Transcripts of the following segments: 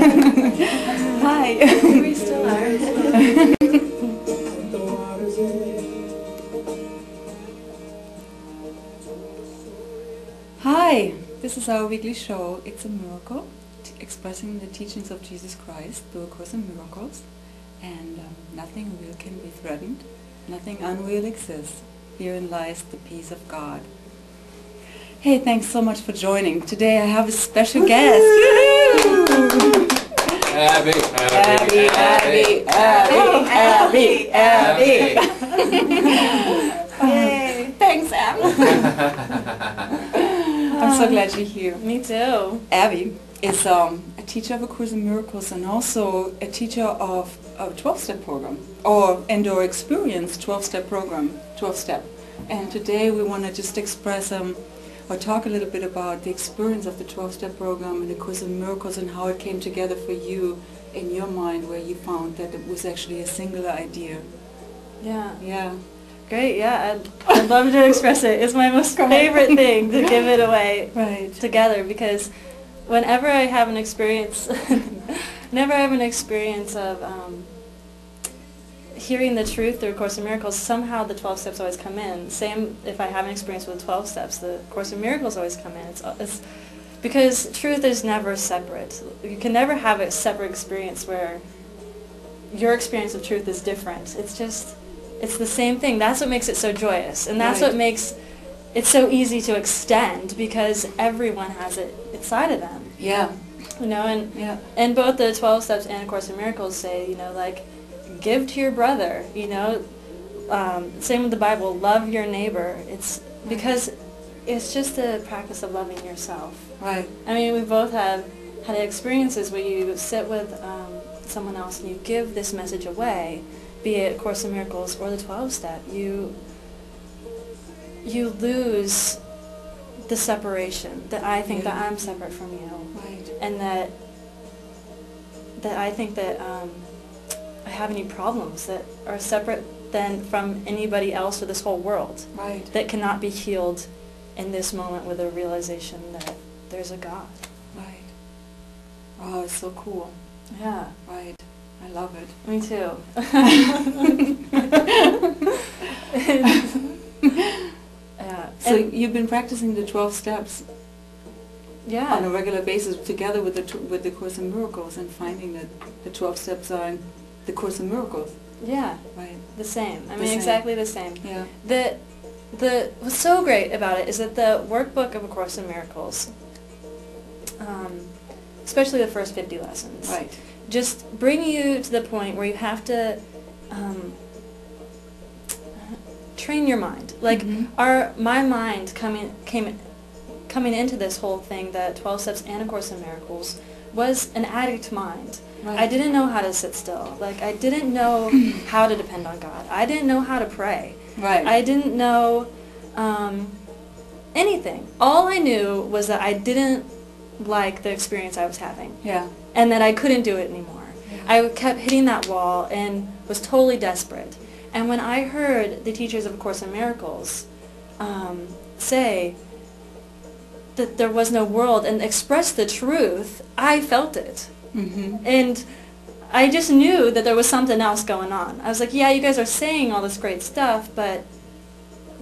Hi. We still are. Hi, this is our weekly show, It's a Miracle, expressing the teachings of Jesus Christ through A Course in Miracles. And nothing real can be threatened, nothing unreal exists. Herein lies the peace of God. Hey, thanks so much for joining. Today I have a special guest. Abby, Abby, Abby, Abby, Abby, Abby. Yay. Thanks, Abby. I'm so glad you're here. Me too. Abby is a teacher of A Course in Miracles and also a teacher of a 12-step program, or Indoor Experience 12-step program, 12-step. And today we want to just express or talk a little bit about the experience of the 12-step program and A Course in Miracles and how it came together for you in your mind, where you found that it was actually a singular idea. Yeah. Yeah. Great, yeah. I'd love to express it. It's my most favorite thing to give it away together, because whenever I have an experience, of hearing the truth through A Course in Miracles, somehow the 12 steps always come in. Same if I have an experience with the 12 steps, the Course in Miracles always come in. It's because truth is never separate. You can never have a separate experience where your experience of truth is different. It's the same thing. That's what makes it so joyous, and that's what makes it so easy to extend, because everyone has it inside of them. Yeah. You know, and both the 12 steps and A Course in Miracles say, you know, like, give to your brother, you know. Same with the Bible, love your neighbor. It's because it's just the practice of loving yourself. Right. I mean, we both have had experiences where you sit with someone else and you give this message away, be it A Course in Miracles or the 12-step. You lose the separation, that I think that I'm separate from you. Right. And that I think that I have any problems that are separate than from anybody else or this whole world. Right. That cannot be healed in this moment with a realization that there's a God. Right. Oh, it's so cool. Yeah. Right. I love it. Me too. Yeah. So you've been practicing the 12 steps on a regular basis together with the Course in Miracles, and finding that the 12 steps are in the Course in Miracles. Yeah. Right. The same. I mean, exactly the same. Yeah. What's so great about it is that the workbook of A Course in Miracles, especially the first 50 lessons, right, just bring you to the point where you have to train your mind. Like, my mind coming into this whole thing, the 12 steps and A Course in Miracles, was an addict mind. Right. I didn't know how to sit still. Like, I didn't know how to depend on God. I didn't know how to pray. Right. I didn't know anything. All I knew was that I didn't like the experience I was having. Yeah. And that I couldn't do it anymore. Yeah. I kept hitting that wall and was totally desperate. And when I heard the teachers of A Course in Miracles say that there was no world and express the truth, I felt it. And I just knew that there was something else going on. I was like, yeah, you guys are saying all this great stuff, but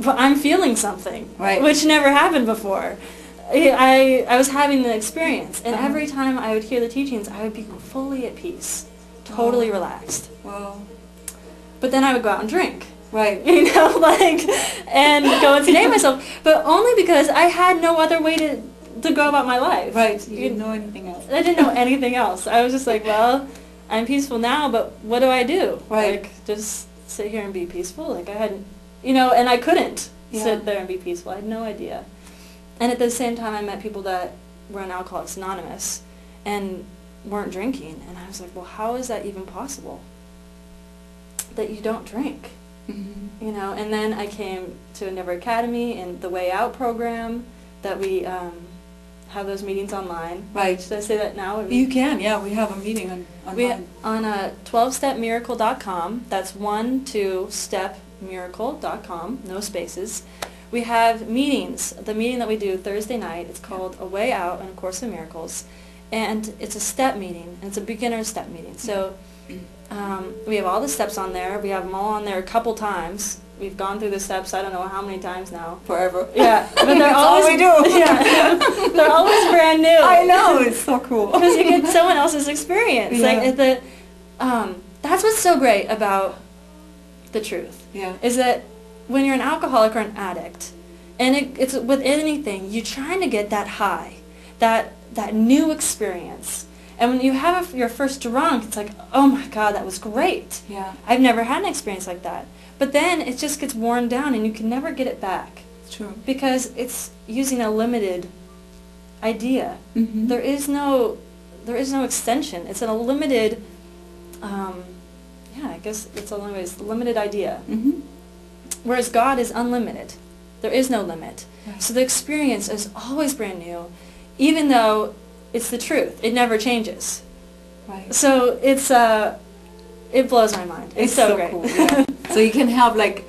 I'm feeling something, which never happened before. I was having the experience, and every time I would hear the teachings, I would be fully at peace, totally relaxed. Wow. But then I would go out and drink. Right. You know, like, and go and sedate myself, but only because I had no other way to go about my life. Right. You didn't know anything else. I didn't know anything else. I was just like, well, I'm peaceful now, but what do I do? Right. Like, just sit here and be peaceful? Like, I hadn't, you know, and I couldn't sit there and be peaceful. I had no idea. And at the same time, I met people that were in Alcoholics Anonymous and weren't drinking. And I was like, well, how is that even possible? That you don't drink? You know, and then I came to Endeavor Academy and the Way Out program that we have those meetings online. Right. Should I say that now? You can, yeah. We have a meeting online. On 12stepmiracle.com. That's 12stepmiracle.com. No spaces. We have meetings. The meeting that we do Thursday night, it's called A Way Out and A Course in Miracles. and it's a step meeting, and it's a beginner step meeting. So we have all the steps on there. We have them all on there a couple times. We've gone through the steps I don't know how many times now. Forever. Yeah, but they're That's always all we do. Yeah, they're always brand new. I know, it's so cool. Because you get someone else's experience. Yeah. Like that's what's so great about the truth. Yeah. Is that when you're an alcoholic or an addict, and it's with anything, you're trying to get that high, that new experience. And when you have your first drunk, it's like, oh my God, that was great. Yeah. I've never had an experience like that. But then it just gets worn down, and you can never get it back. It's true. Because it's using a limited idea. Mm-hmm. There is no extension. It's a limited, I guess it's a limited idea. Mm-hmm. Whereas God is unlimited. There is no limit. Right. So the experience is always brand new, even though it's the truth. It never changes. Right. So it's it blows my mind. It's so great. Cool. Yeah. So you can have like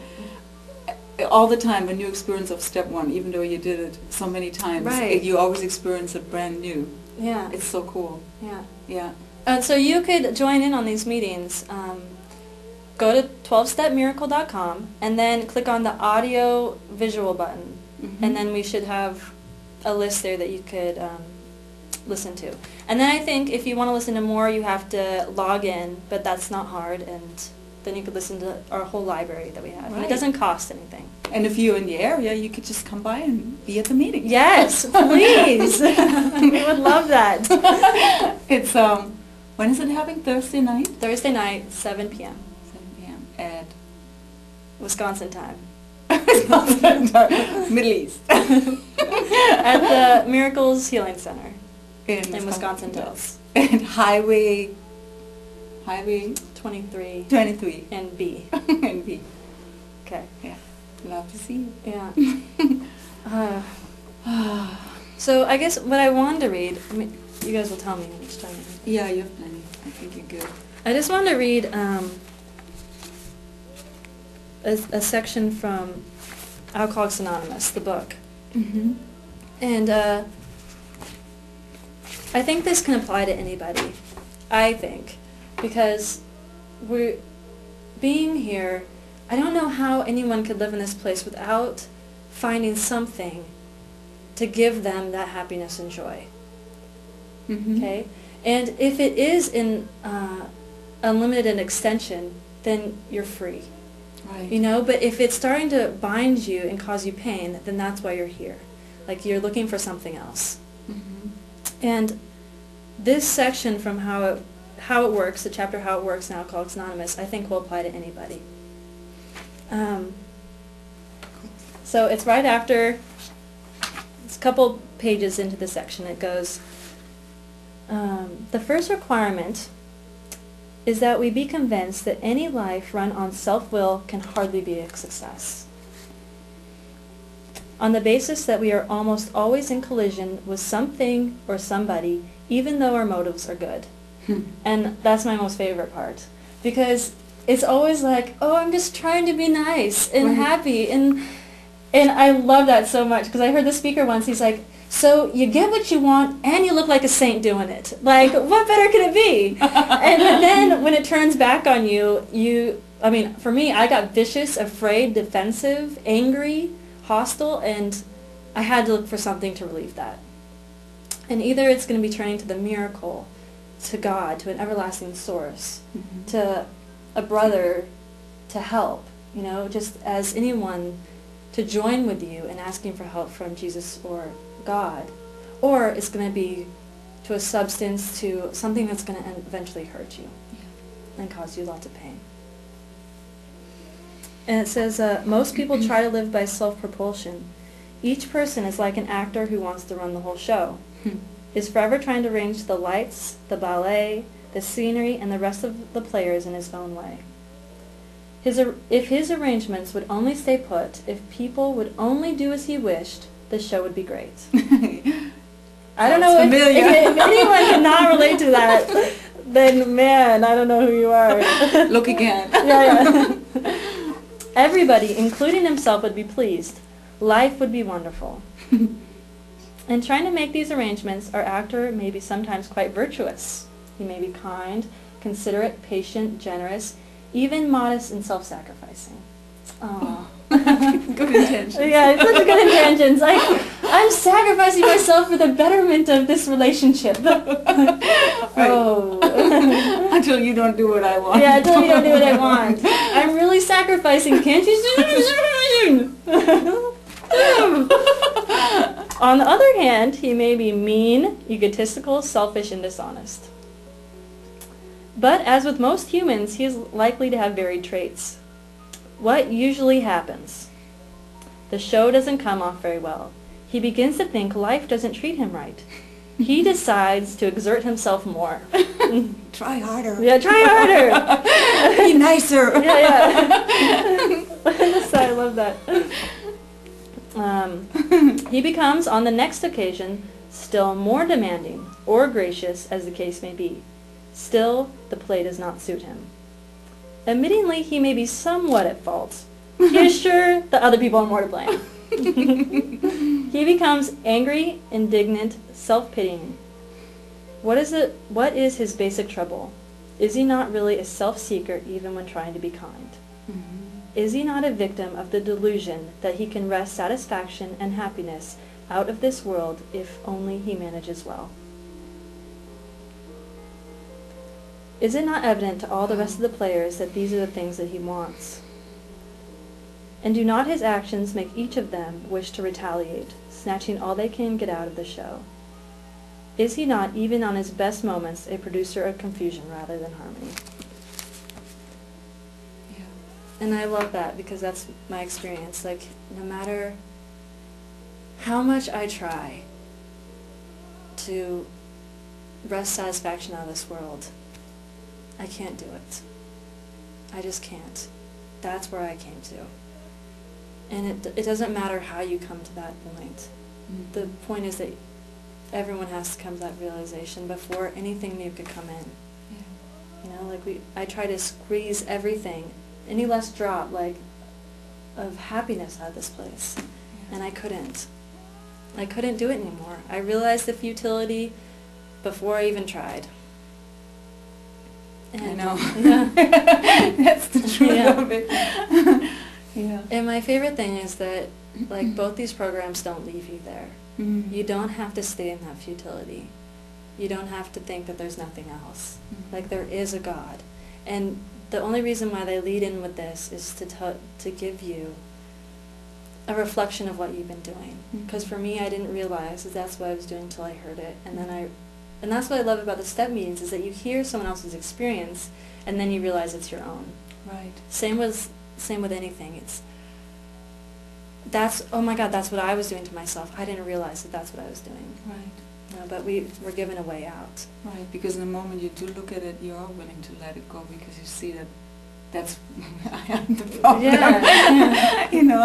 all the time a new experience of step one, even though you did it so many times. Right. You always experience it brand new. Yeah. It's so cool. Yeah. Yeah. So you could join in on these meetings. Go to 12stepmiracle.com and then click on the audio visual button. Mm-hmm. And then we should have a list there that you could listen to. And then I think if you want to listen to more, you have to log in, but that's not hard. And then you could listen to our whole library that we have. Right. And it doesn't cost anything. And if you're in the area, you could just come by and be at the meeting. Yes, please. We would love that. It's when is it happening? Thursday night? Thursday night, 7 p.m. 7 p.m. at Wisconsin time. Middle East. At the Miracles Healing Center in Wisconsin Dells. And Highway 23 23 and B. and B. Okay. Yeah. Love to see you. Yeah. So I guess what I wanted to read, I mean, you guys will tell me when it's time. Yeah, you have plenty. I think you're good. I just wanted to read a section from Alcoholics Anonymous, the book. Mm-hmm. And I think this can apply to anybody, I think, because we're being here, I don't know how anyone could live in this place without finding something to give them that happiness and joy. Mm-hmm. Okay? And if it is in unlimited extension, then you're free. Right. You know, but if it's starting to bind you and cause you pain, then that's why you're here. Like you're looking for something else. Mm-hmm. And this section from how it works, the chapter How It Works in Alcoholics Anonymous, I think will apply to anybody. So it's right after, it's a couple pages into the section. It goes, the first requirement is that we be convinced that any life run on self-will can hardly be a success. On the basis that we are almost always in collision with something or somebody, even though our motives are good. And that's my most favorite part. Because it's always like, oh, I'm just trying to be nice and happy. And I love that so much. Because I heard the speaker once, he's like, so you get what you want and you look like a saint doing it. Like, what better can it be? And then when it turns back on you, I mean, for me, I got vicious, afraid, defensive, angry, hostile, and I had to look for something to relieve that. And either it's going to be turning to the miracle, to God, to an everlasting source, Mm-hmm. to a brother to help, you know, just as anyone to join with you in asking for help from Jesus or God. Or it's going to be to a substance, to something that's going to eventually hurt you and cause you lots of pain. And it says, most people try to live by self-propulsion. Each person is like an actor who wants to run the whole show. Is forever trying to arrange the lights, the ballet, the scenery, and the rest of the players in his own way. If his arrangements would only stay put, if people would only do as he wished, the show would be great. I don't know if anyone cannot relate to that, then man, I don't know who you are. Look again. Yeah. Everybody, including himself, would be pleased. Life would be wonderful. In trying to make these arrangements, our actor may be sometimes quite virtuous. He may be kind, considerate, patient, generous, even modest and self-sacrificing. Aww. Good intentions. Yeah, it's such good intentions. I'm sacrificing myself for the betterment of this relationship. Oh. Until you don't do what I want. Yeah, until you don't do what I want. I'm really sacrificing. Can't you see? On the other hand, he may be mean, egotistical, selfish, and dishonest. But as with most humans, he is likely to have varied traits. What usually happens? The show doesn't come off very well. He begins to think life doesn't treat him right. He decides to exert himself more. Try harder. Yeah, try harder. Be nicer. Yeah. I love that. He becomes, on the next occasion, still more demanding or gracious, as the case may be. Still, the play does not suit him. Admittingly, he may be somewhat at fault. He is sure that other people are more to blame. He becomes angry, indignant, self-pitying. What is his basic trouble? Is he not really a self-seeker even when trying to be kind? Mm-hmm. Is he not a victim of the delusion that he can wrest satisfaction and happiness out of this world if only he manages well? Is it not evident to all the rest of the players that these are the things that he wants? And do not his actions make each of them wish to retaliate, snatching all they can get out of the show? Is he not, even on his best moments, a producer of confusion rather than harmony? Yeah. And I love that because that's my experience. Like, no matter how much I try to wrest satisfaction out of this world, I can't do it. I just can't. That's where I came to. And it doesn't matter how you come to that point. Mm-hmm. The point is that everyone has to come to that realization before anything new could come in. Yeah. You know, like I try to squeeze everything, any less drop, like, of happiness out of this place. Yeah. And I couldn't. I couldn't do it anymore. I realized the futility before I even tried. And I know. Yeah. That's the truth of it. Yeah. And my favorite thing is that, like, both these programs don't leave you there. Mm-hmm. You don't have to stay in that futility. You don't have to think that there's nothing else. Mm-hmm. Like, there is a God. And the only reason why they lead in with this is to give you a reflection of what you've been doing. Because for me, I didn't realize that that's what I was doing until I heard it. And then and that's what I love about the step meetings, is that you hear someone else's experience, and then you realize it's your own. Right. Same with anything. Oh my God, that's what I was doing to myself. I didn't realize that that's what I was doing. Right. No, but we're given a way out. Right, because in the moment you do look at it, you are willing to let it go because you see that that's I am the problem. Yeah. You know,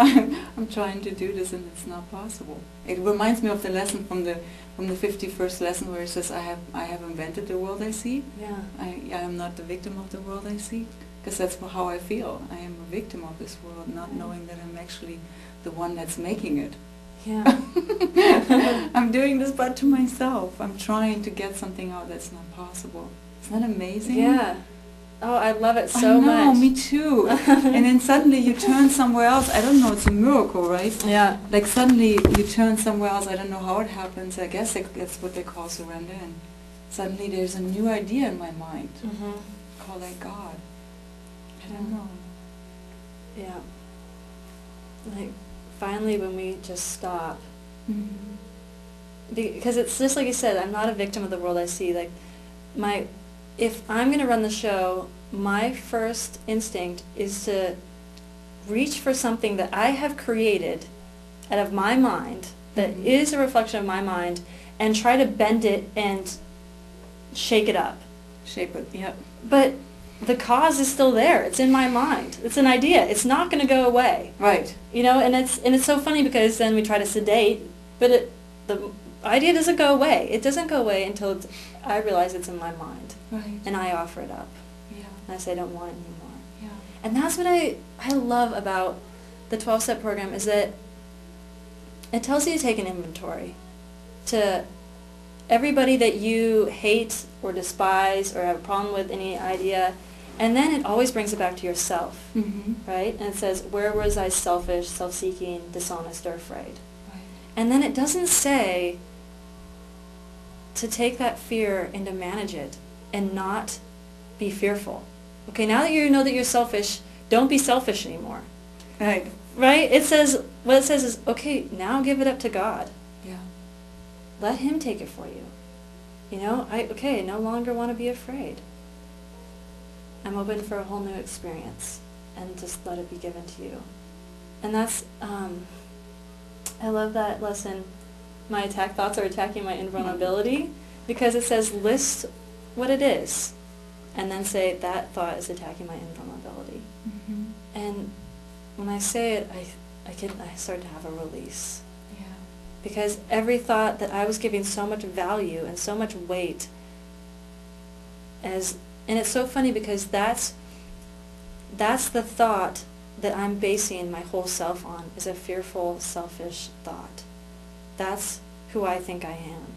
I'm trying to do this and it's not possible. It reminds me of the lesson from the 51st lesson where it says, I have invented the world I see. Yeah. I am not the victim of the world I see. Because that's how I feel. I am a victim of this world, not knowing that I'm actually the one that's making it. Yeah. I'm doing this but to myself. I'm trying to get something out that's not possible. Isn't that amazing? Yeah. Oh, I love it so much. I know, me too. And then suddenly you turn somewhere else. I don't know, it's a miracle, right? Yeah. Like suddenly you turn somewhere else. I don't know how it happens. I guess that's what they call surrender. And suddenly there's a new idea in my mind. Mm-hmm. Call that God. I don't know. Yeah. Like, finally when we just stop. Mm-hmm. Because it's just like you said, I'm not a victim of the world I see. Like, if I'm going to run the show, my first instinct is to reach for something that I have created out of my mind, that mm-hmm. is a reflection of my mind, and try to bend it and shake it up. Shape it, yep. But the cause is still there. It's in my mind. It's an idea. It's not going to go away. Right. You know, and it's so funny because then we try to sedate, but the idea doesn't go away. It doesn't go away until I realize it's in my mind. Right. And I offer it up. Yeah. And I say I don't want it anymore. Yeah. And that's what I love about the 12-step program, is that it tells you to take an inventory. to everybody that you hate or despise or have a problem with any idea, and then it always brings it back to yourself, right? And it says, where was I selfish, self-seeking, dishonest, or afraid? Right. And then it doesn't say to take that fear and to manage it and not be fearful. Okay, now that you know that you're selfish, don't be selfish anymore. Right. Right? It says, what it says is, okay, now give it up to God. Yeah. Let Him take it for you. You know, I no longer want to be afraid. I'm open for a whole new experience, and just let it be given to you. And that's, I love that lesson, my attack thoughts are attacking my invulnerability, because it says list what it is, and then say that thought is attacking my invulnerability. And when I say it, I start to have a release. Yeah. Because every thought that I was giving so much value and so much weight as, and it's so funny because that's the thought that I'm basing my whole self on, is a fearful, selfish thought. That's who I think I am.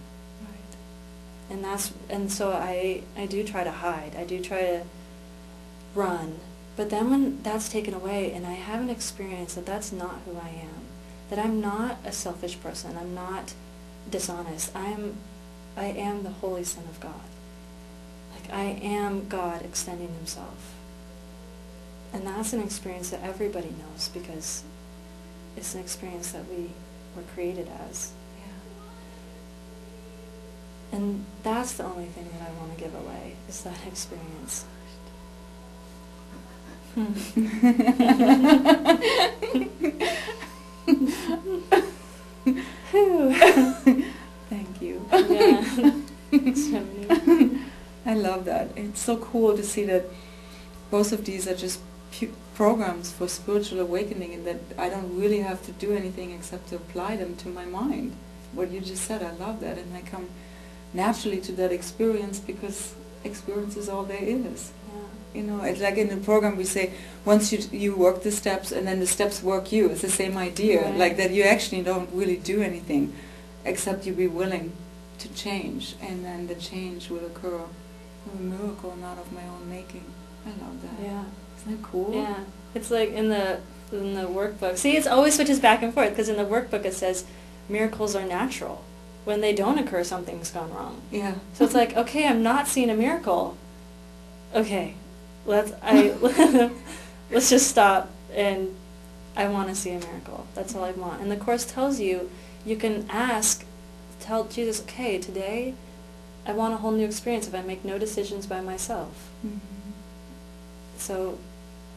Right. And so I do try to hide. I do try to run. But then when that's taken away and I have an experience that that's not who I am, that I'm not a selfish person, I'm not dishonest, I am the Holy Son of God. Like, I am God extending Himself. And that's an experience that everybody knows, because it's an experience that we were created as. Yeah. And that's the only thing that I want to give away, is that experience. Thank you. Yeah. I love that. It's so cool to see that both of these are just programs for spiritual awakening, and that I don't really have to do anything except to apply them to my mind. What you just said, I love that, and I come naturally to that experience, because experience is all there is. You know, it's like in the program we say, once you work the steps and then the steps work you. It's the same idea, right. Like that you actually don't really do anything except you be willing to change, and then the change will occur. A miracle not of my own making. I love that. Yeah. Isn't that cool? Yeah. It's like in the workbook. See, it always switches back and forth, because in the workbook it says miracles are natural. When they don't occur, something's gone wrong. Yeah. So it's like, okay, I'm not seeing a miracle. Okay. Let's just stop, and I want to see a miracle. That's all I want. And the Course tells you, you can tell Jesus, okay, today I want a whole new experience if I make no decisions by myself. So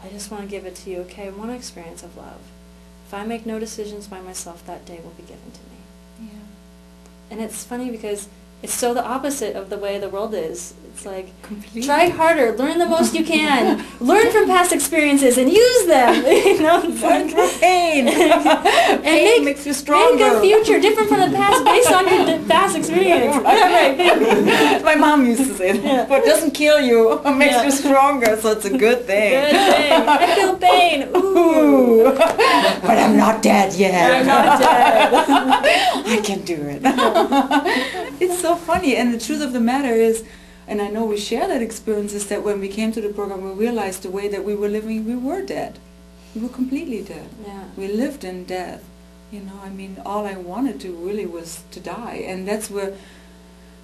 I just want to give it to you, okay, I want an experience of love. If I make no decisions by myself, that day will be given to me. Yeah. And it's funny because it's so the opposite of the way the world is. It's like, completely. Try harder, learn the most you can, learn from past experiences and use them. You know, learn from pain. And pain makes you stronger. Make a future different from the past based on your past experience. Right. My mom used to say that. Yeah. But it doesn't kill you, it makes you stronger, so it's a good thing. Good thing. I feel pain. Ooh. But I'm not dead yet. I'm not dead. I can do it. It's so funny, and the truth of the matter is, and I know we share that experience, is that when we came to the program, we realized the way that we were living, we were dead. We were completely dead. Yeah. We lived in death. You know, I mean, all I wanted to really was to die. And that's where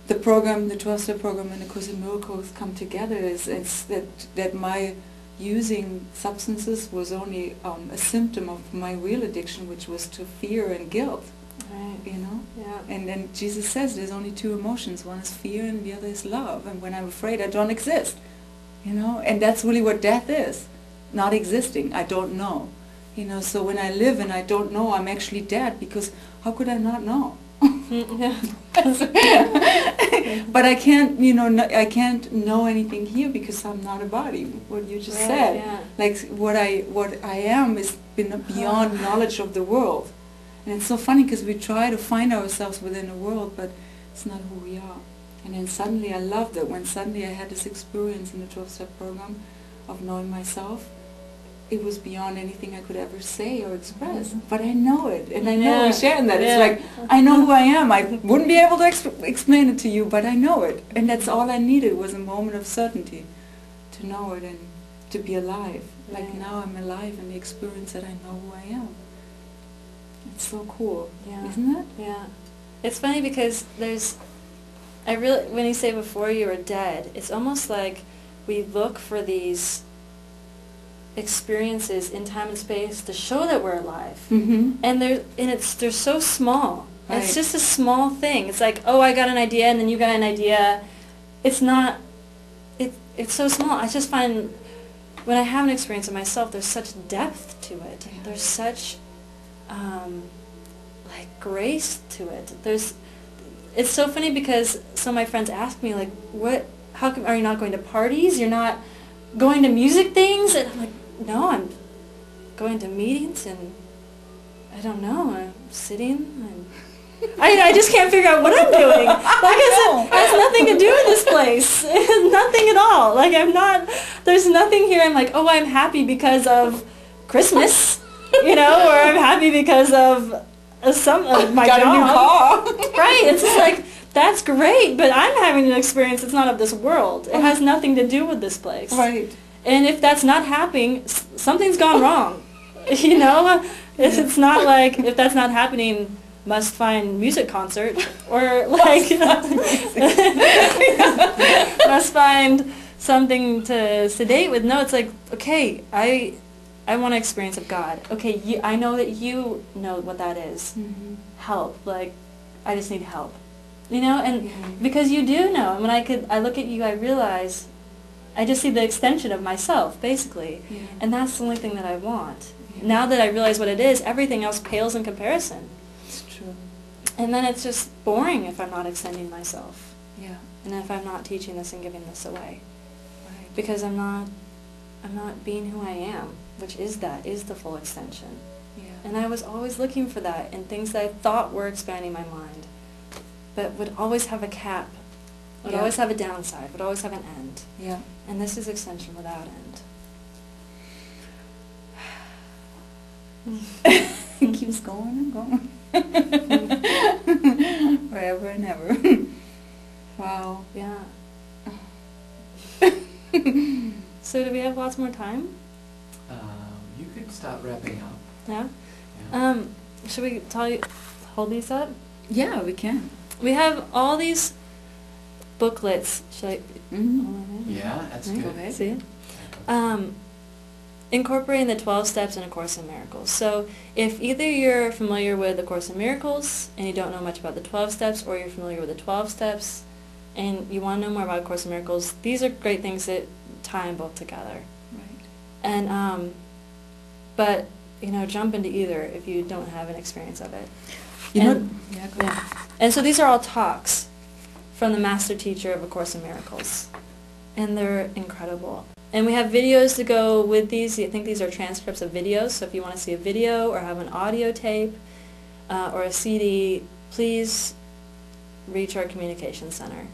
the program, the 12-step program and the Course in Miracles come together, is that my using substances was only a symptom of my real addiction, which was to fear and guilt. Right. You know? Yeah. And then Jesus says there's only two emotions. One is fear and the other is love. And when I'm afraid, I don't exist. You know? And that's really what death is. Not existing. I don't know. You know, so when I live and I don't know, I'm actually dead, because how could I not know? But I can't, you know, I can't know anything here because I'm not a body. What you just said. Yeah. Like what I am is beyond knowledge of the world. And it's so funny because we try to find ourselves within the world, but it's not who we are. And then suddenly I loved it when suddenly I had this experience in the 12-step program of knowing myself. it was beyond anything I could ever say or express. Mm-hmm. But I know it, and I know Yeah. we're sharing that. Yeah. It's like, I know who I am. I wouldn't be able to explain it to you, but I know it. And that's all I needed, was a moment of certainty to know it and to be alive. Like Right. now I'm alive in the experience that I know who I am. It's so cool, Yeah. isn't it? Yeah. It's funny because when you say before you were dead, it's almost like we look for these experiences in time and space to show that we're alive. Mm-hmm. And they're so small. Right. It's just a small thing. It's like, oh, I got an idea, and then you got an idea. It's not. It's so small. I just find when I have an experience of myself, there's such depth to it. Yeah. There's such like grace to it. It's so funny because some of my friends ask me, like, how come are you not going to parties? You're not going to music things? And I'm like, no, I'm going to meetings, and I don't know, I'm sitting, and I just can't figure out what I'm doing. Like I said, it has nothing to do with this place. It has nothing at all. Like there's nothing here. I'm like, oh, I'm happy because of Christmas, or I'm happy because of my got job. a new car. Right. It's just like, that's great, but I'm having an experience that's not of this world. It has nothing to do with this place. Right. And if that's not happening, something's gone wrong. It's not like, if that's not happening, must find music concert, or like must find something to sedate with. No, it's like, okay, I want an experience of God. Okay, I know that you know what that is. Mm-hmm. Help, like, I just need help. And because you do know, and when I look at you, I realize I just see the extension of myself, basically. Yeah. And that's the only thing that I want. Yeah. Now that I realize what it is, everything else pales in comparison. It's true. And then it's just boring if I'm not extending myself. Yeah. And if I'm not teaching this and giving this away. Right. Because I'm not being who I am, which is the full extension. Yeah. And I was always looking for that in things that I thought were expanding my mind, but would always have a cap, would Yeah. always have a downside, would always have an end. Yeah. And this is extension without end. It keeps going and going. Forever and ever. Wow. Yeah. So do we have lots more time? You could start wrapping up. Yeah? Yeah. Should we hold these up? Yeah, we can. We have all these booklets. Should I? Mm-hmm. Yeah, that's Right. good. Okay. See it? Incorporating the 12 steps in A Course in Miracles. So if either you're familiar with A Course in Miracles and you don't know much about the 12 steps, or you're familiar with the 12 steps and you want to know more about A Course in Miracles, these are great things that tie them both together. Right. And but jump into either if you don't have an experience of it. Yeah, go Yeah. ahead. And so these are all talks from the master teacher of A Course in Miracles. And they're incredible. And we have videos to go with these. I think these are transcripts of videos. So if you want to see a video or have an audio tape or a CD, please reach our communication center.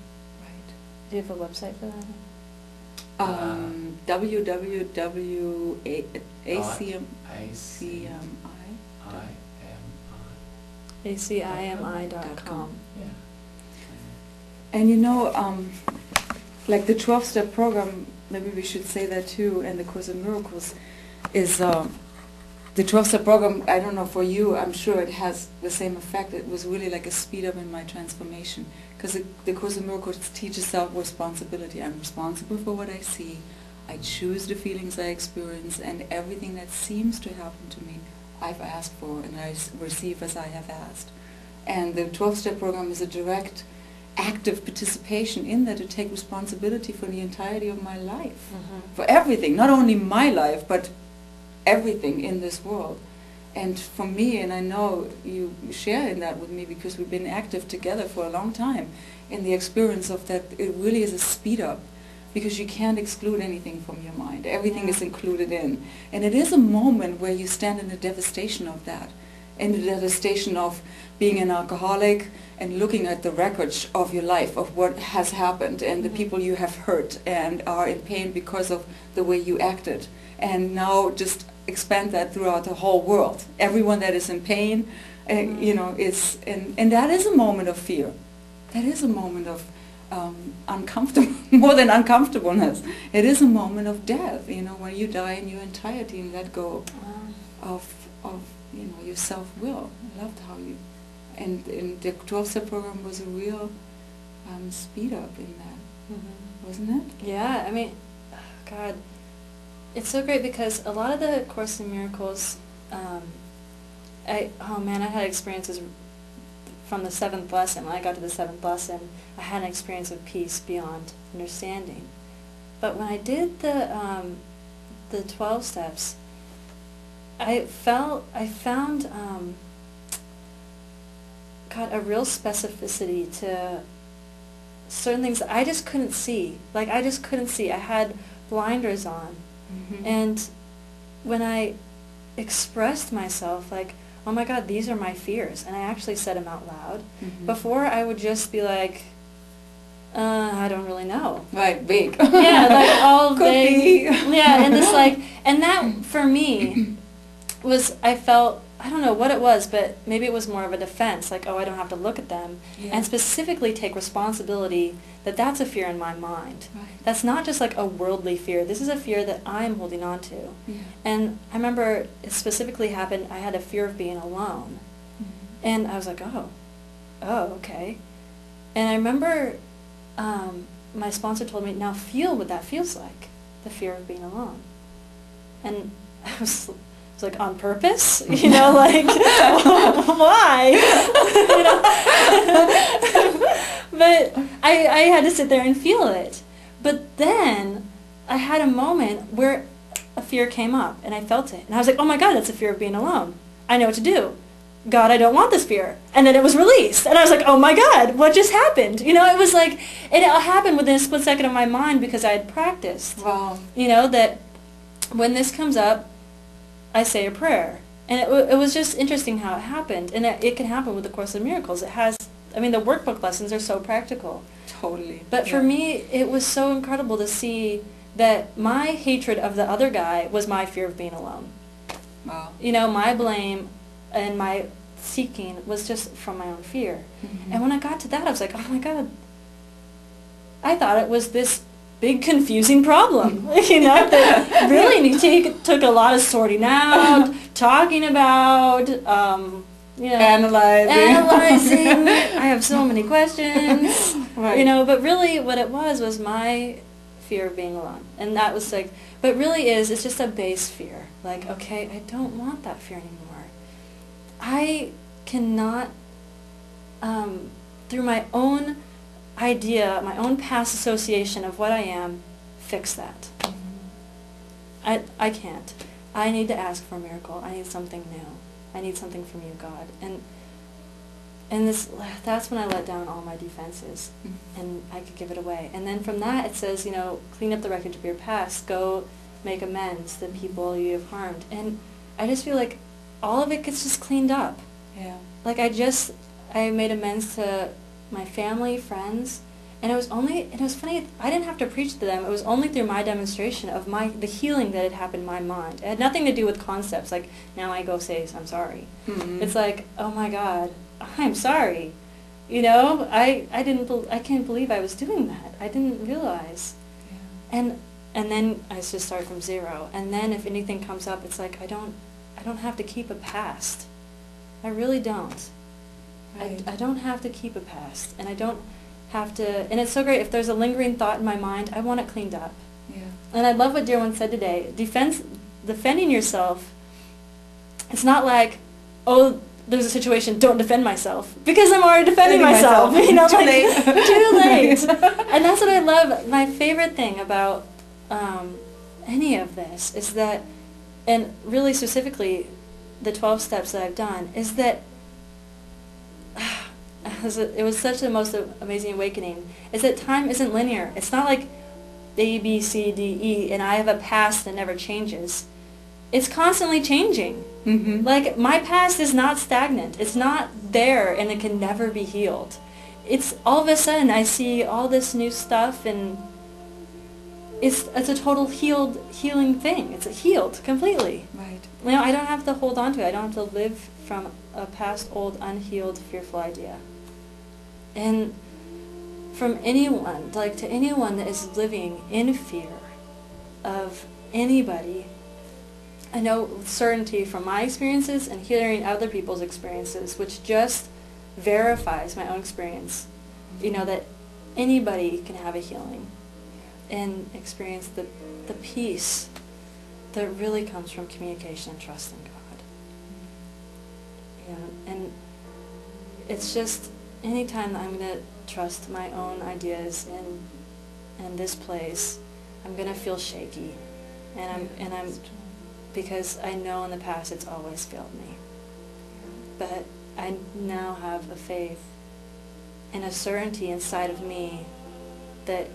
Right. Do you have a website for that? www.acmi. acimi.com. Yeah. And like the 12-step program, maybe we should say that too, and the Course in Miracles is the 12-step program. I don't know for you, I'm sure it has the same effect. It was really like a speed up in my transformation, because the Course in Miracles teaches self-responsibility. I'm responsible for what I see. I choose the feelings I experience, and everything that seems to happen to me, I've asked for, and I receive as I have asked. And the 12-step program is a direct, active participation in that, to take responsibility for the entirety of my life, for everything, not only my life, but everything in this world. And for me, and I know you share in that with me because we've been active together for a long time, in the experience of that, it really is a speed up, because you can't exclude anything from your mind. Everything is included in. And it is a moment where you stand in the devastation of that, in the devastation of being an alcoholic and looking at the records of your life, of what has happened and the people you have hurt and are in pain because of the way you acted. and now just expand that throughout the whole world. Everyone that is in pain, you know, is, and that is a moment of fear. That is a moment of uncomfortable, more than uncomfortableness. It is a moment of death, you know, when you die in your entirety and let go of you know, your self-will. I loved how you, and the 12-step program was a real speed up in that, wasn't it? Yeah, I mean, God, it's so great because a lot of the Course in Miracles, I had experiences from the 7th lesson. When I got to the 7th lesson, I had an experience of peace beyond understanding. But when I did the 12 steps, I found God, a real specificity to certain things that I just couldn't see. Like, I just couldn't see. I had blinders on. And when I expressed myself, like, oh my God, these are my fears, and I actually said them out loud. Before, I would just be like, I don't really know. Right, big. Yeah, like all vague. Be. Yeah, and this like, and that for me was, I felt, I don't know what it was, but maybe it was more of a defense, like, oh, I don't have to look at them, and specifically take responsibility that that's a fear in my mind. Right. That's not just like a worldly fear. This is a fear that I'm holding on to. Yeah. And I remember it specifically happened, I had a fear of being alone. And I was like, oh, okay. And I remember my sponsor told me, now feel what that feels like, the fear of being alone. And I was like, on purpose? You know, like, why? You know? But I had to sit there and feel it. But then I had a moment where a fear came up, and I felt it. And I was like, oh my God, that's a fear of being alone. I know what to do. God, I don't want this fear. And then it was released. And I was like, oh my God, what just happened? You know, it was like, it happened within a split second of my mind because I had practiced. Wow. You know, that when this comes up, I say a prayer. And it was just interesting how it happened. And it can happen with the Course in Miracles. It has, I mean, the workbook lessons are so practical. Totally. But for me, it was so incredible to see that my hatred of the other guy was my fear of being alone. Wow. You know, my blame and my seeking was just from my own fear. And when I got to that, I was like, oh my God. I thought it was this big confusing problem, you know, that really took a lot of sorting out, talking about, you know, analyzing. I have so many questions, right. You know, but really what it was my fear of being alone. And that was like, but really it's just a base fear. Like, okay, I don't want that fear anymore. I cannot, through my own idea, my own past association of what I am, fix that. I can't. I need to ask for a miracle. I need something new. I need something from you, God. And that's when I let down all my defenses, and I could give it away. And then from that it says, you know, clean up the wreckage of your past. Go make amends to the people you have harmed. And I just feel like all of it gets just cleaned up. Yeah. Like I made amends to my family, friends, and it was funny, I didn't have to preach to them. It was only through my demonstration of the healing that had happened in my mind. It had nothing to do with concepts, like, now I go say, I'm sorry. It's like, oh my God, I'm sorry. You know, I can't believe I was doing that. I didn't realize. Yeah. And then I just start from zero. And then if anything comes up, it's like, I don't have to keep a past. I really don't. Right. I don't have to keep a past, and I don't have to, and it's so great, if there's a lingering thought in my mind, I want it cleaned up. Yeah. And I love what Dear One said today, defending yourself, it's not like, oh, there's a situation, don't defend myself, because I'm already defending myself. You know, too like, late. Too late. And that's what I love. My favorite thing about any of this is that, and really specifically the 12 steps that I've done, is that it was such the most amazing awakening, is that time isn't linear. It's not like A, B, C, D, E, and I have a past that never changes. It's constantly changing. Like, my past is not stagnant. It's not there, and it can never be healed. It's all of a sudden I see all this new stuff, and it's a total healing thing. It's healed completely. Right. You know, I don't have to hold on to it. I don't have to live from a past, old, unhealed, fearful idea. And from anyone, like to anyone that is living in fear of anybody, I know with certainty from my experiences and hearing other people's experiences, which just verifies my own experience, you know, that anybody can have a healing and experience the peace that really comes from communication and trust in God. You know, and it's just anytime that I'm going to trust my own ideas in this place, I'm going to feel shaky, and I'm because I know in the past it's always failed me. But I now have a faith and a certainty inside of me that,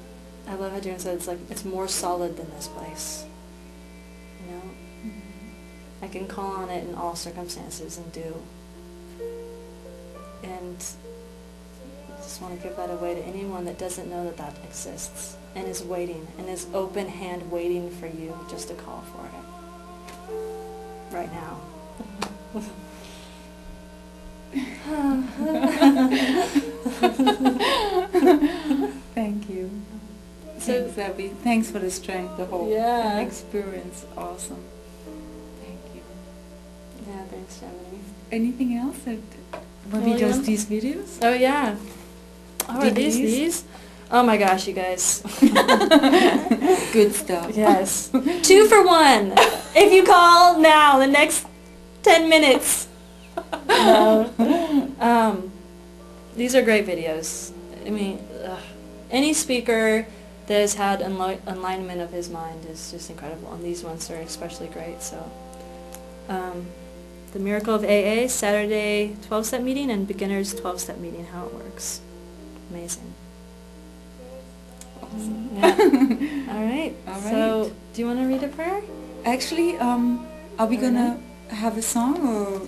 I love how Darren said, it's like it's more solid than this place. You know, I can call on it in all circumstances and do. And I just want to give that away to anyone that doesn't know that that exists and is waiting and is open hand waiting for you just to call for it right now. Thank you. So, Thanks, Abby. Thanks for the strength, the whole Yeah. experience. Awesome. Thank you. yeah, thanks, Gemini. Anything else? Maybe Well, just yeah. these videos? Oh yeah. Oh, are DVDs? these? Oh my gosh, you guys. Good stuff. Yes. 2 for 1. If you call now, the next 10 minutes. No. These are great videos. I mean, any speaker that has had alignment of his mind is just incredible, and these ones are especially great. So, the Miracle of AA, Saturday 12-step meeting, and Beginner's 12-step meeting, how it works. Amazing. Awesome. Yeah. All right. All So, right. do you want to read a prayer? Actually, are we gonna have a song or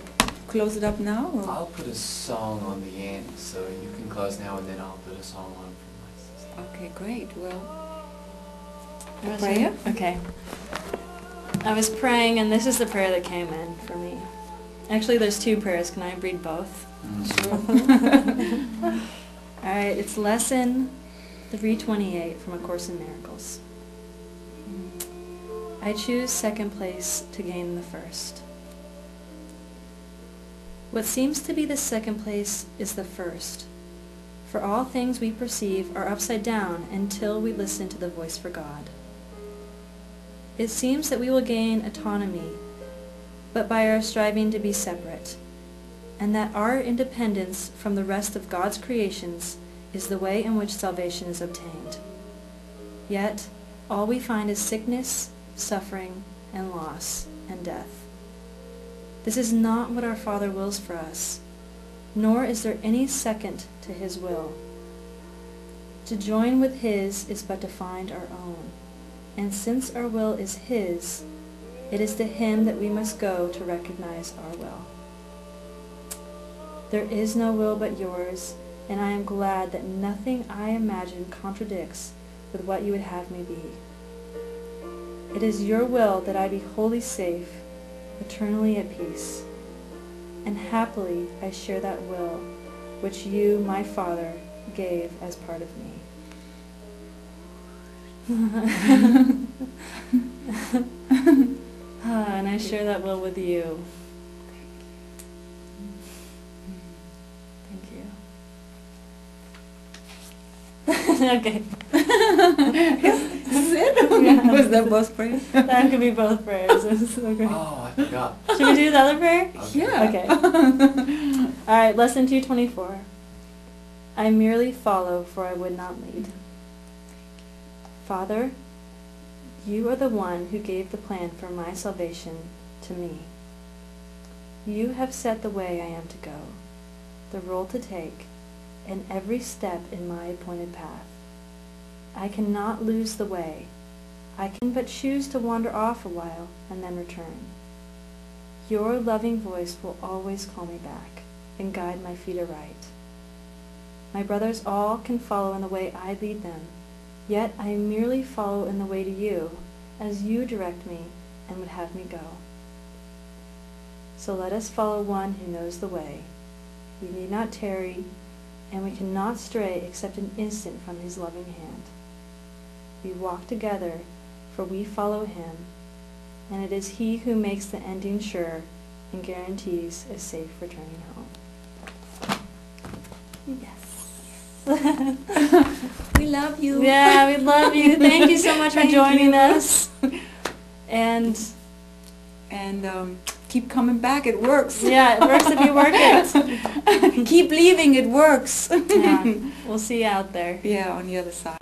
close it up now? Or? I'll put a song on the end, so you can close now, and then I'll put a song on for my sister. Okay, great. Well, Was prayer? it? Okay. I was praying, and this is the prayer that came in for me. Actually, there's 2 prayers. Can I read both? sure. All right. It's lesson 328 from A Course in Miracles. I choose second place to gain the first. What seems to be the second place is the first, for all things we perceive are upside down until we listen to the voice for God. It seems that we will gain autonomy, but by our striving to be separate, and that our independence from the rest of God's creations is the way in which salvation is obtained. Yet, all we find is sickness, suffering, and loss, and death. This is not what our Father wills for us, nor is there any second to His will. To join with His is but to find our own, and since our will is His, it is to Him that we must go to recognize our will. There is no will but yours, and I am glad that nothing I imagine contradicts with what you would have me be. It is your will that I be wholly safe, eternally at peace, and happily I share that will which you, my Father, gave as part of me. And I share that will with you. Thank you. Okay. Is it? Yeah. Was that both prayers? That could be both prayers. It's so great. Oh, I forgot. Should we do the other prayer? Okay. Yeah. Okay. All right, lesson 224. I merely follow, for I would not lead. Father, you are the one who gave the plan for my salvation to me. You have set the way I am to go, the role to take, and every step in my appointed path. I cannot lose the way. I can but choose to wander off a while and then return. Your loving voice will always call me back and guide my feet aright. My brothers all can follow in the way I lead them, Yet I merely follow in the way to you, as you direct me and would have me go. So let us follow one who knows the way. We need not tarry, and we cannot stray except an instant from his loving hand. We walk together, for we follow him, and it is he who makes the ending sure and guarantees a safe returning home. Yes. We love you. Yeah, we love you. Thank you so much for joining us. And keep coming back. It works. yeah, it works if you work it. Keep leaving. It works. Yeah, we'll see you out there. Yeah, on the other side.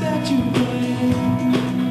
That you bring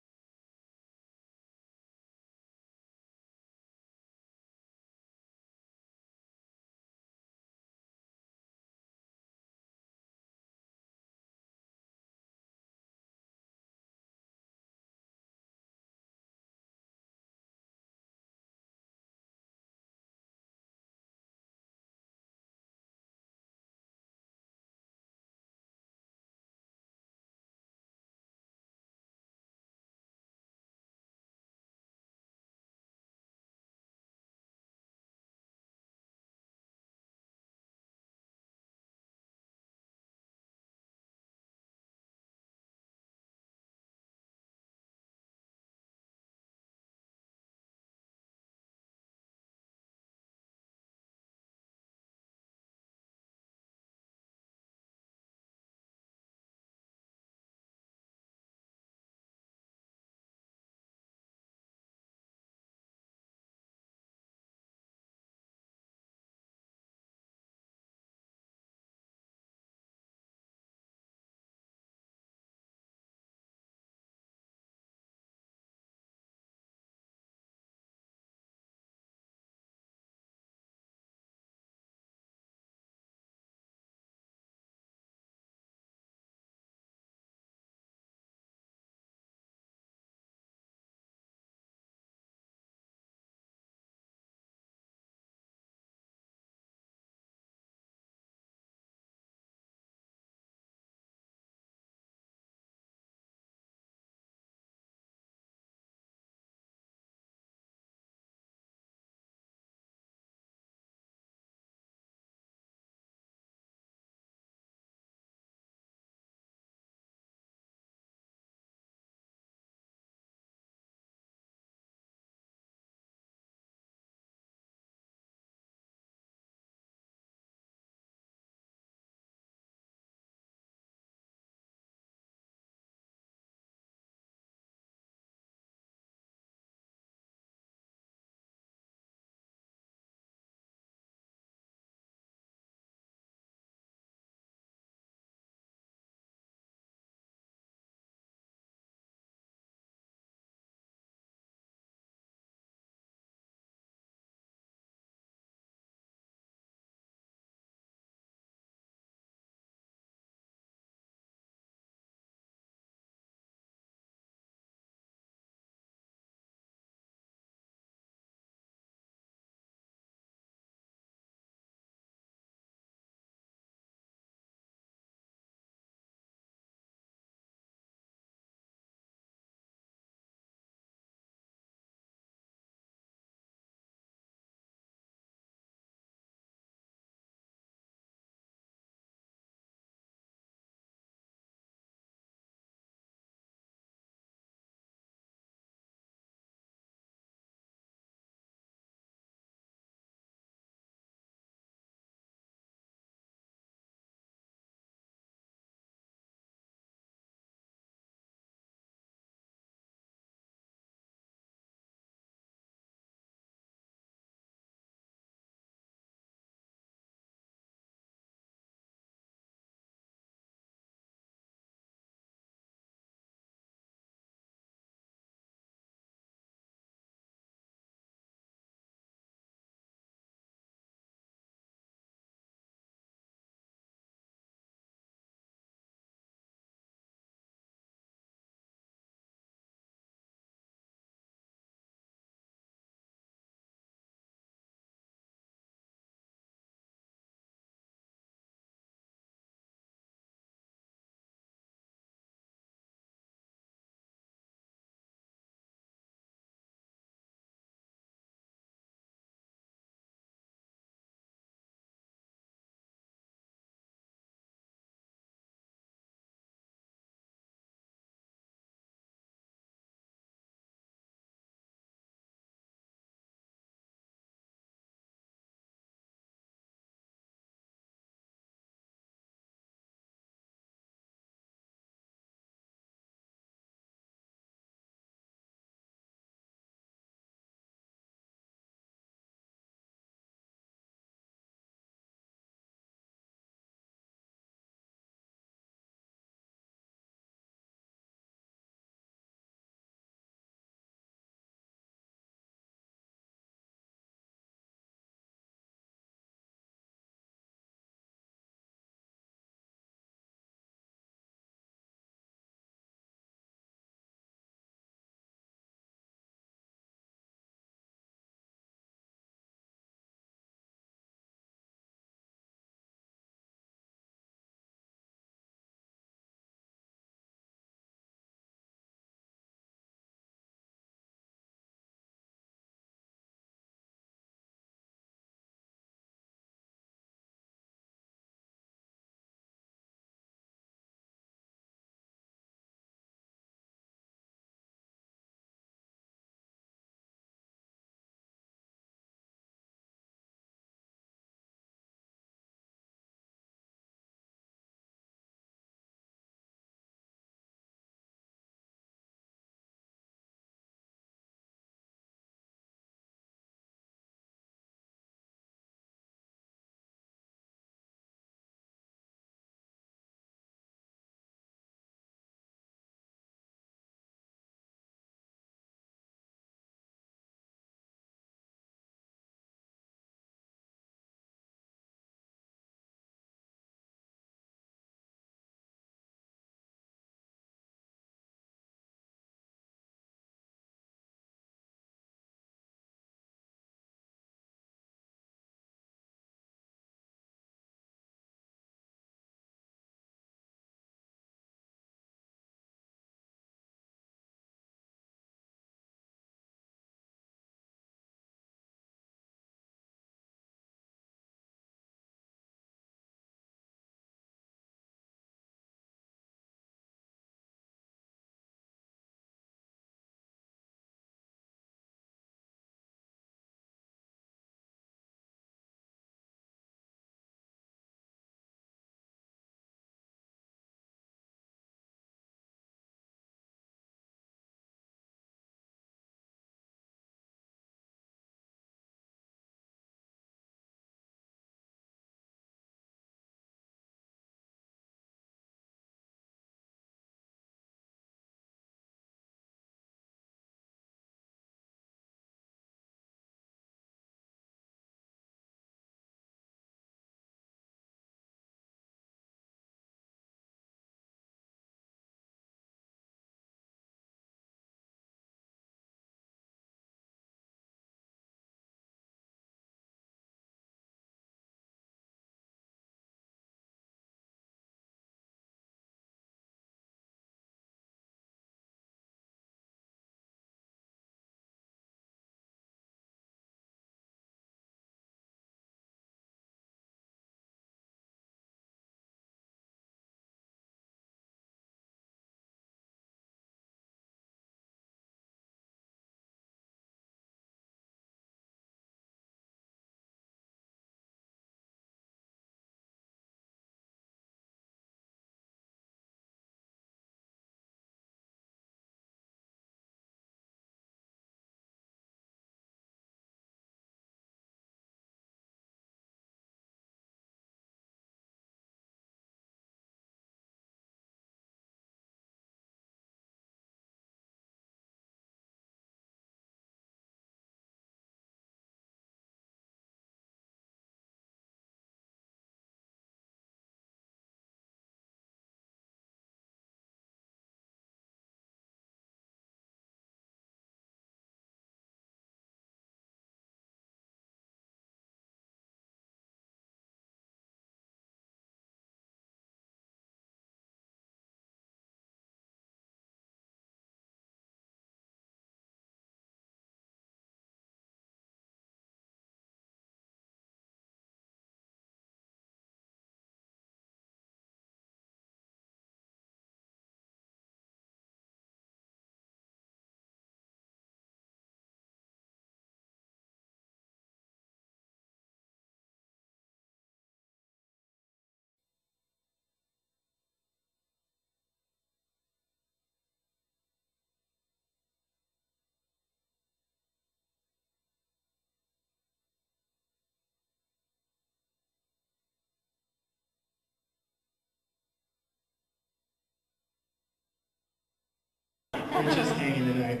hanging tonight.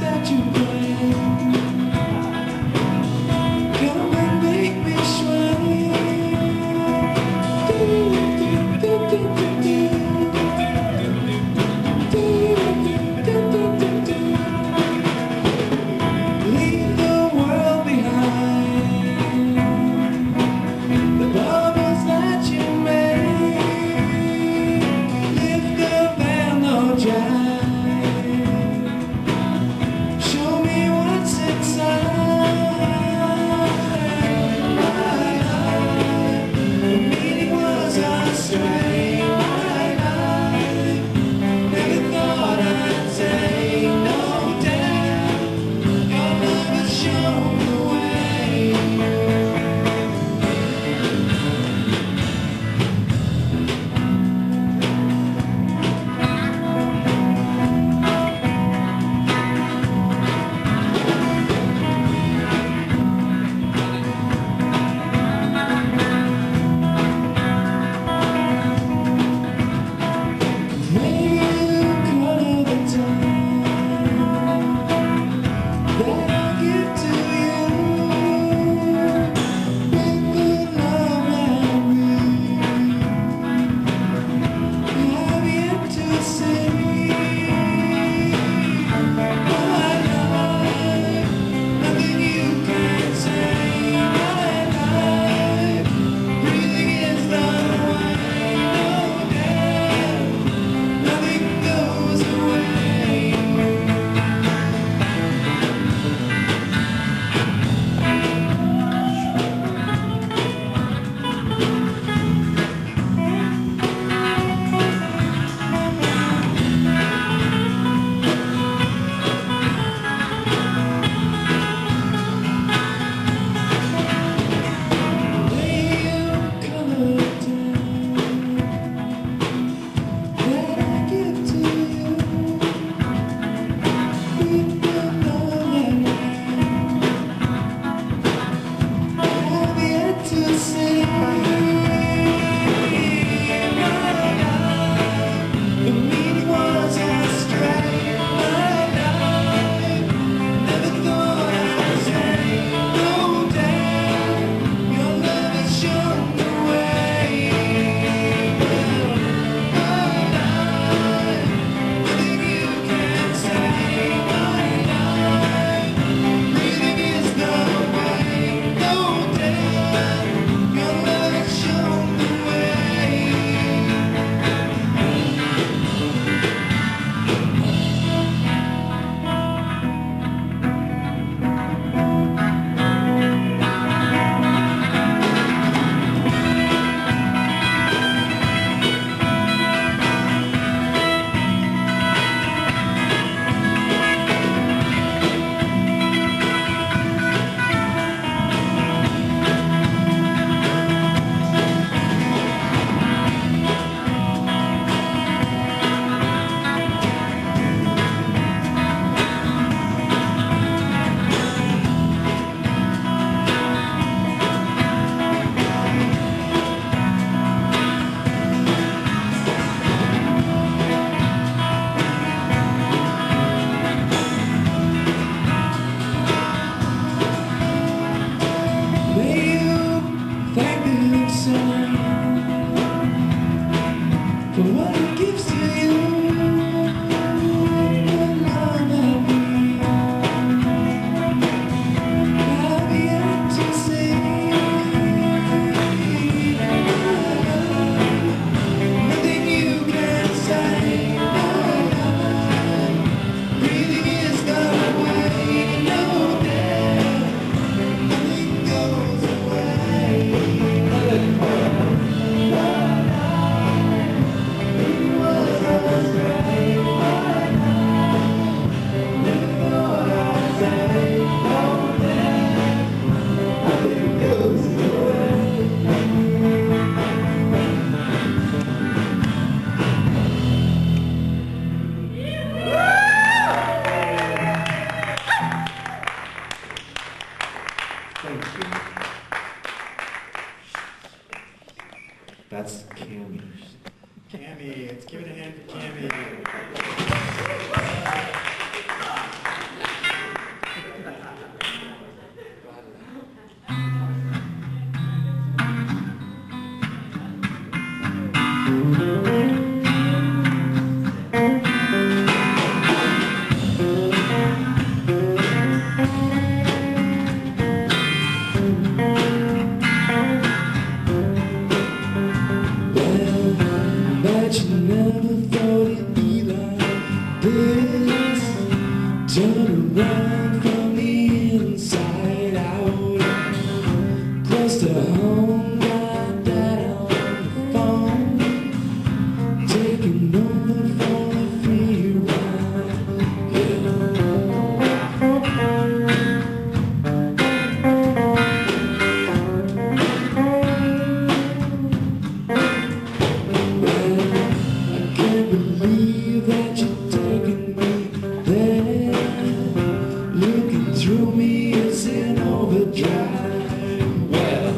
That you this. Turn around from the inside out. Close to home, got that on the phone. Taking over for the free ride. I can't believe that you're taking me there. Looking through me is in overdrive. Well,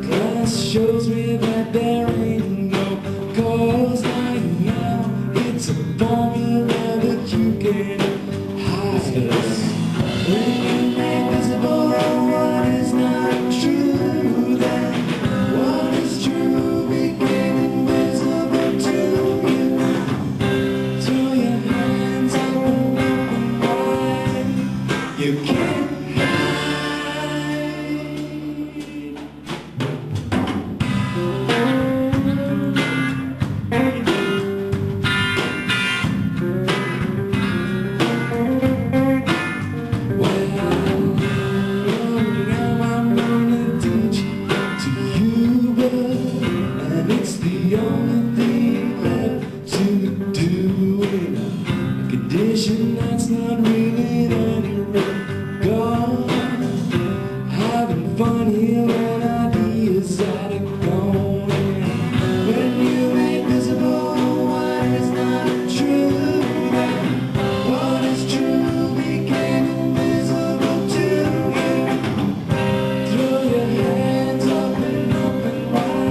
class shows me that there ain't no cause like now. It's a formula that you can't hide. When you make visible what is not true, then what is true became invisible to you. Throw your hands up and wide. You can't the only thing left to do in a condition that's not really any gone. Having fun here when ideas out of gone. When you make visible what is not true, then what is true became invisible to you. Throw your hands up and wide.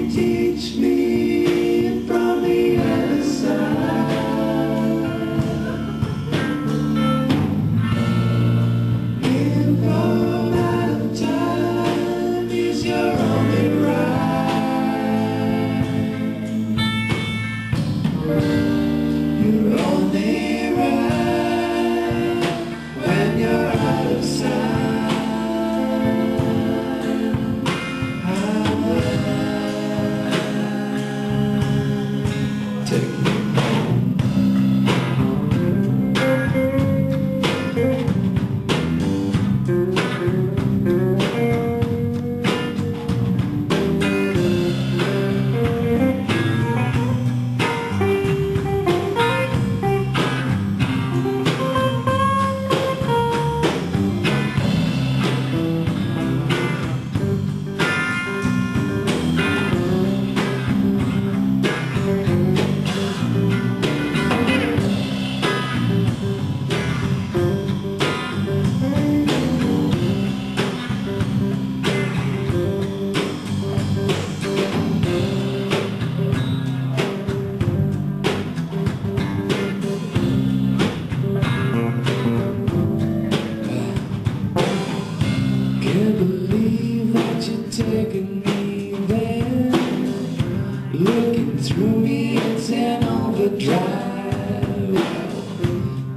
Teach me from the other side. If all out of time is your only right, you're only right when you're out of sight. Take me home. Can't believe that you're taking me there. Looking through me, it's an overdrive.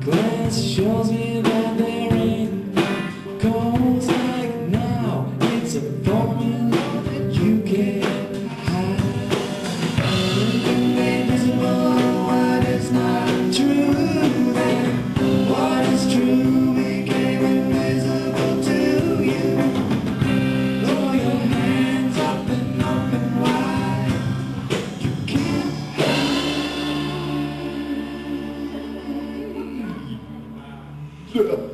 Glance shows me that there ain't no cause like now. It's a formula that you can't hide. When you make visible what is not true, then what is true became invisible to you. Throw your hands up and wide. You can't hide.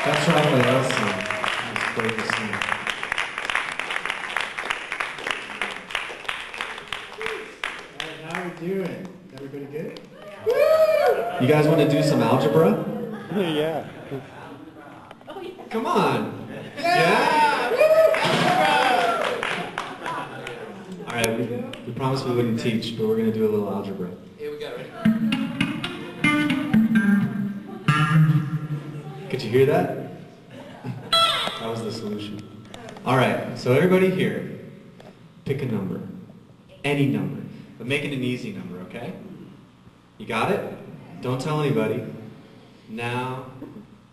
That's right, awesome. It's great to see. How are we doing? Everybody good? Yeah. You guys want to do some algebra? Yeah. Come on. Yeah. All right, we promised we wouldn't teach, but we're going to do a little algebra. Here we go, ready? Could you hear that? That was the solution. All right, so everybody here, pick a number. Any number. But make it an easy number, okay? You got it? Don't tell anybody. Now,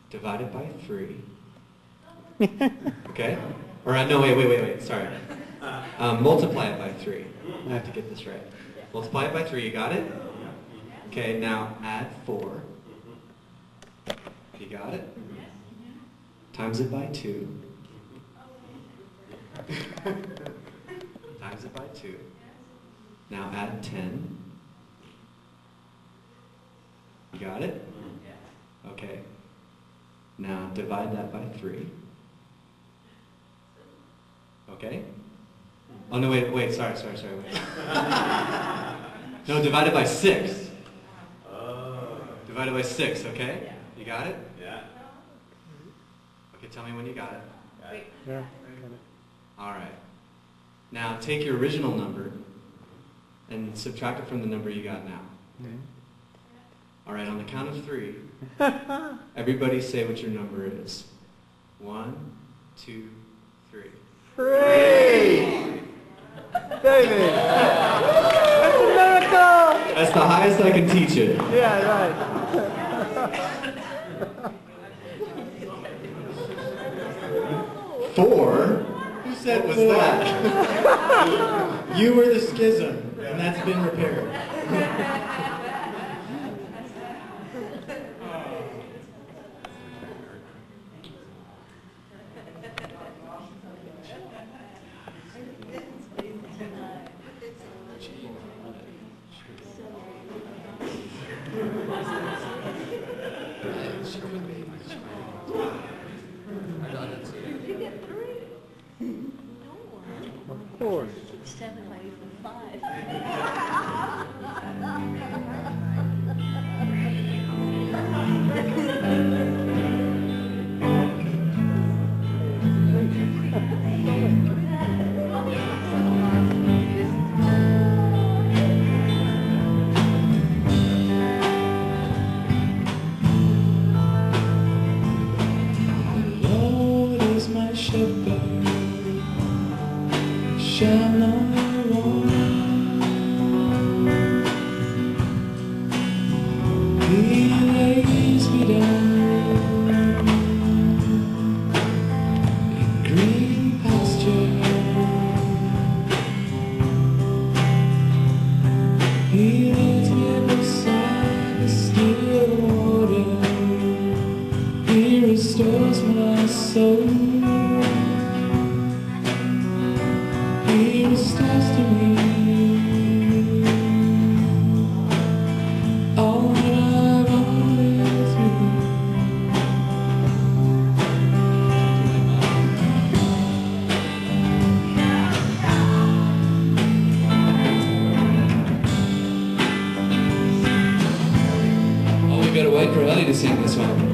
divide it by 3. Okay? Or no, wait, sorry. Multiply it by 3. I have to get this right. Multiply it by 3, you got it? Okay, now add 4. You got it? Times it by 2. Times it by 2. Now add 10. You got it? Okay. Now divide that by 3. Okay? Oh no, wait, sorry, wait. No, divide it by 6. Divide it by 6, okay? You got it? Yeah. Okay, tell me when you got it. Yeah. All right. Now take your original number and subtract it from the number you got now. All right, on the count of 3, everybody say what your number is. 1, 2, 3. 3! David! That's a miracle! That's the highest I can teach it. Yeah, right. 4? Who said was that? You were the schism, and that's been repaired. go to White Corelli to sing this one.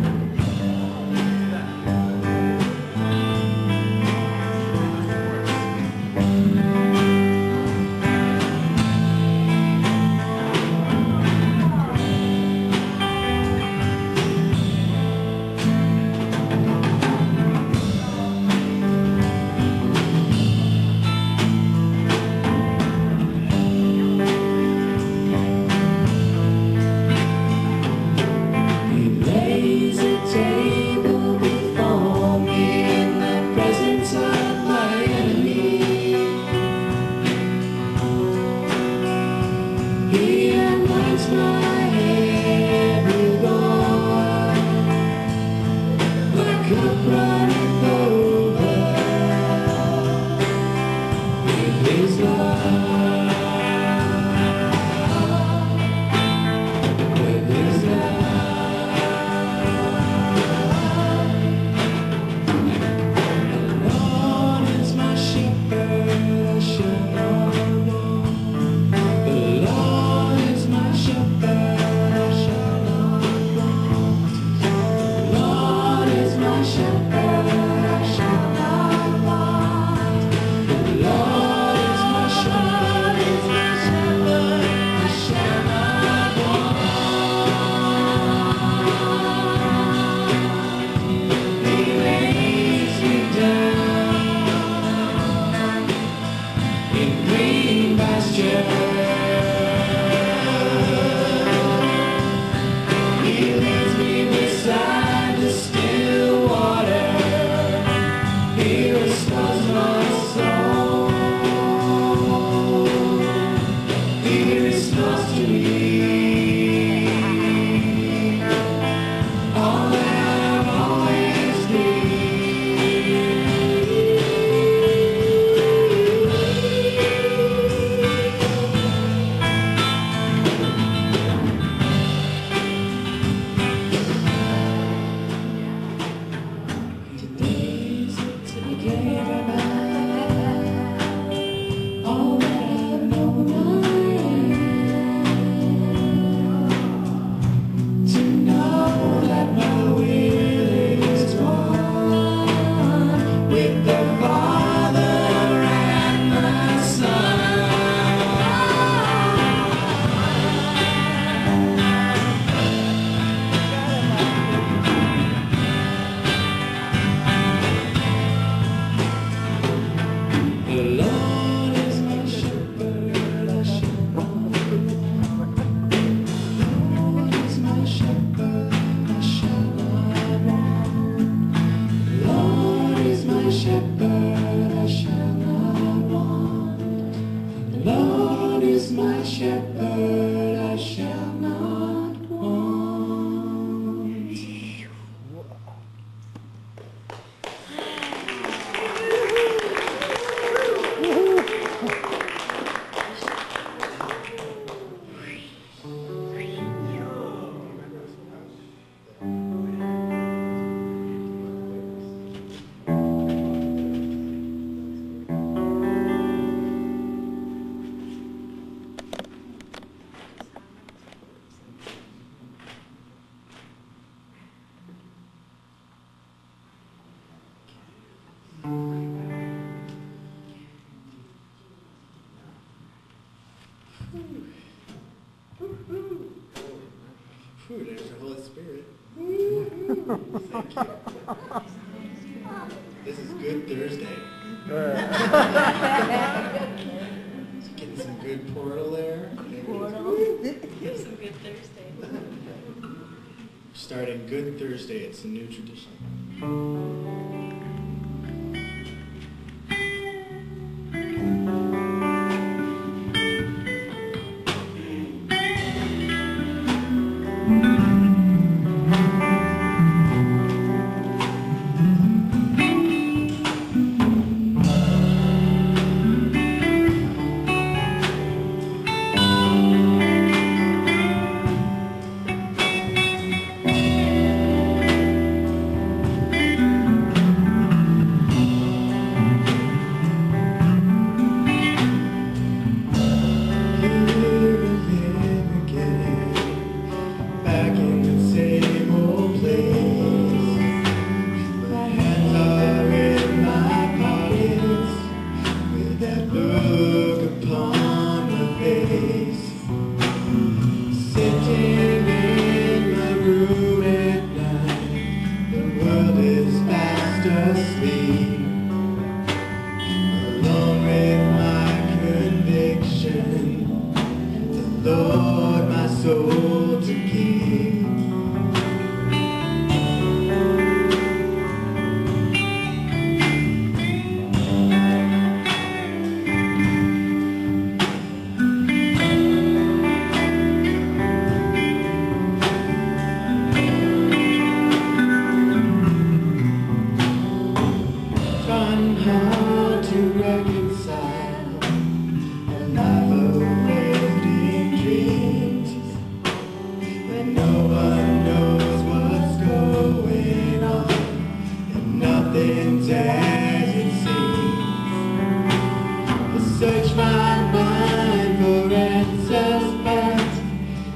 Whew, there's the Holy Spirit. Thank you. This is Good Thursday. Getting some good portal there. Some good Thursday. Starting Good Thursday, it's a new tradition. told to keep. Trying hard to reconcile a life of wasting dreams, when no one knows what's going on and nothing's as it seems. I search my mind for answers, but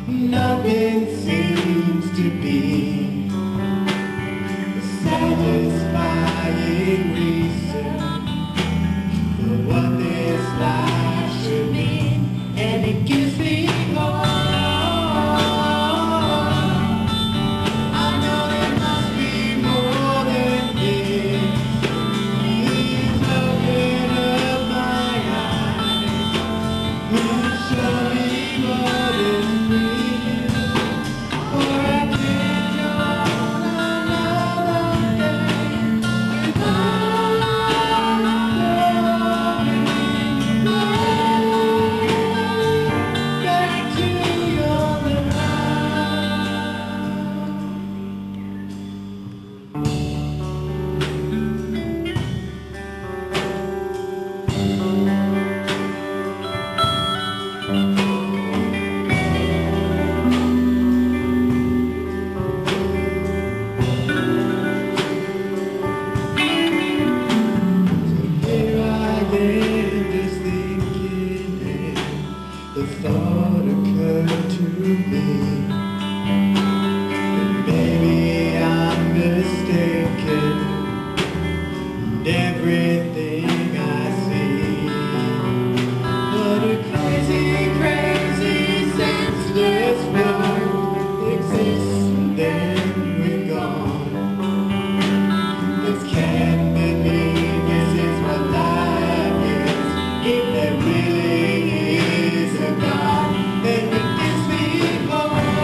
nothing seems to be satisfying reason for what this life should mean, and it gives me hope. I know there must be more than this. Please open up my eyes and show me what is real, or I can't go on another day without going back to your love. Here I am just thinking, and the thought occurred to me that maybe I'm mistaken in everything I see. What a crazy, crazy, senseless world exists, and then we're gone. I can't believe this is what life is. If there really is a God, then it gives me hope.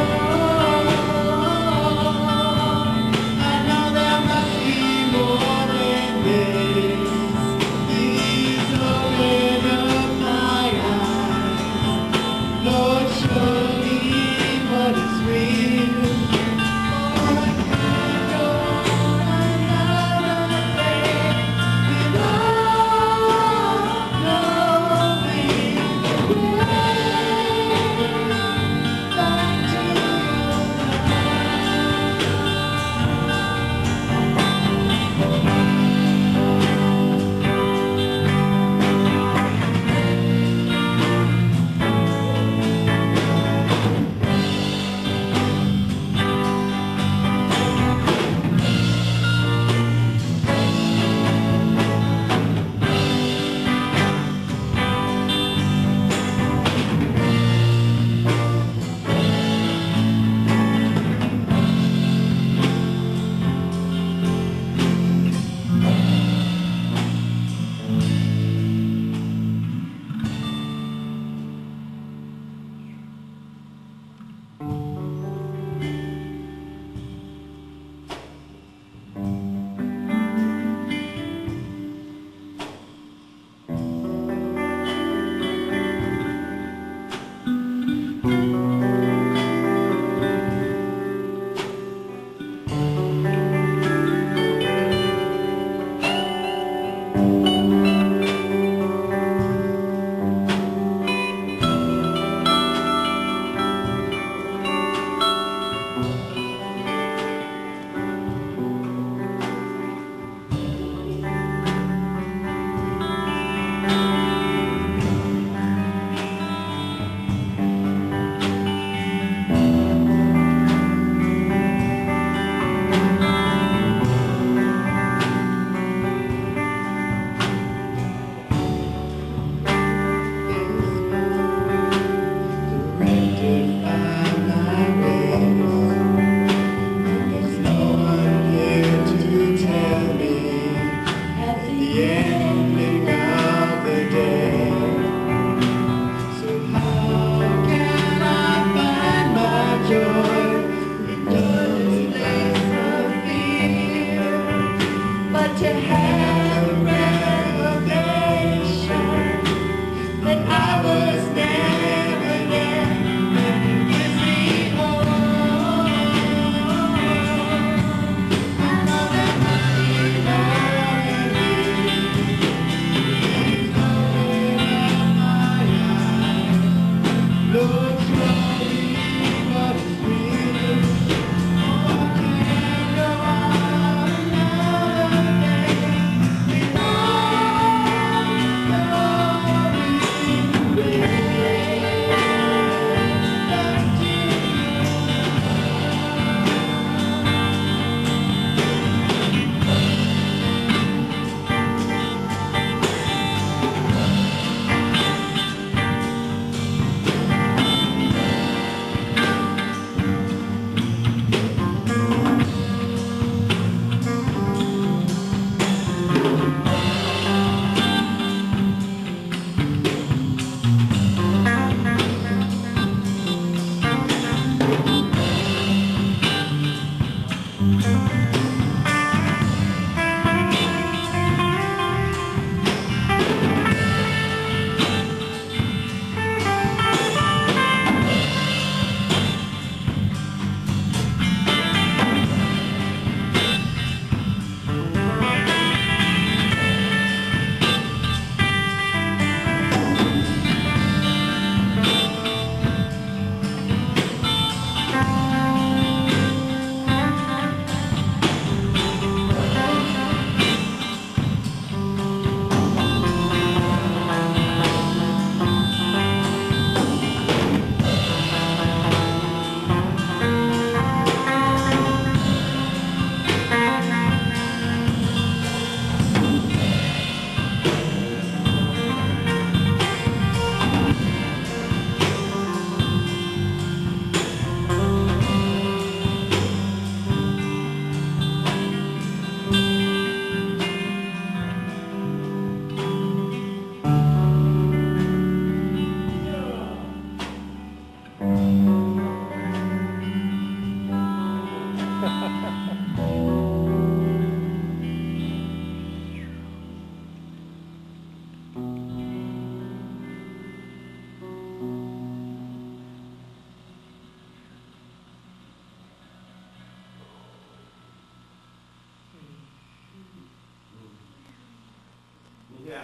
Yeah.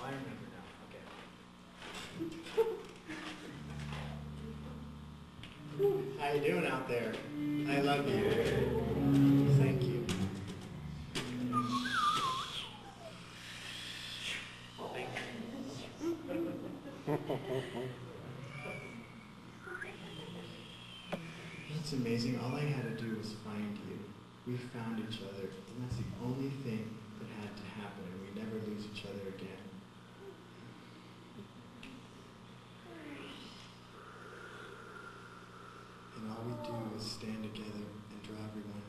I remember now. Okay. How you doing out there? I love you. Thank you. Thank you. It's amazing. All I had to do was find you. We found each other, and that's the only thing that had to happen, and we never lose each other again. And all we do is stand together and draw everyone